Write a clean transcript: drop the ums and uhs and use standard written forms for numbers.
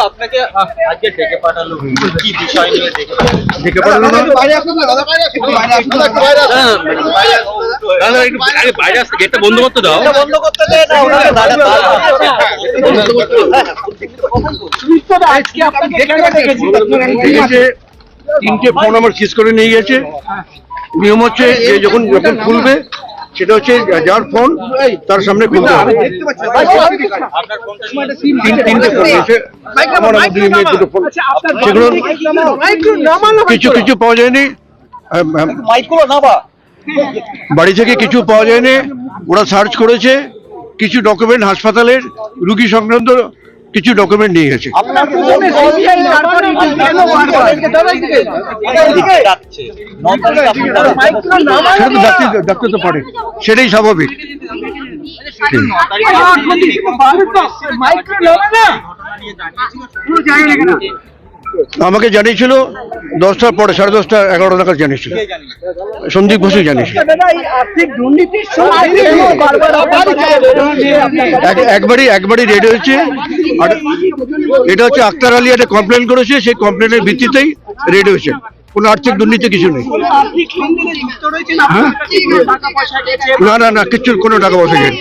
আপনাকে আজকে ডেকে পাঠালো কি বিষয় নিয়ে ডেকে পাঠালো বাইরে আসতে গেটটা বন্ধ করতে দাও। বন্ধ করতে দেয় না আজকে আপনাকে তিনটে ফোন আমার সিজ করে নিয়ে গেছে। নিয়ম হচ্ছে যে যখন খুলবে সেটা হচ্ছে যার ফোন তার সামনে খুলতে হবে। তিনটে ফোন আছে আমার, দুটো ফোন, সেগুলো কিছু পাওয়া যায়নি। বাড়ি থেকে কিছু পাওয়া যায়নি। ওরা সার্চ করেছে, কিছু ডকুমেন্ট হাসপাতালের রুগী সংক্রান্ত কিছু ডকুমেন্ট নিয়ে গেছে। ডাক্তার তো পারে, সেটাই স্বাভাবিক। আমাকে জানিয়েছিল 10টার পরে, 10:30, 11 নাগাদ জানিয়েছিল। সন্দীপ ঘোষই জানিয়েছিল। একবারই রেড হয়েছে। আর এটা হচ্ছে আক্তার আলী একটা কমপ্লেন করেছে, সেই কমপ্লেনের ভিত্তিতেই রেড হয়েছে। কোনো আর্থিক দুর্নীতি কিছু নেই। না কিছু, কোনো টাকা পয়সা নেই।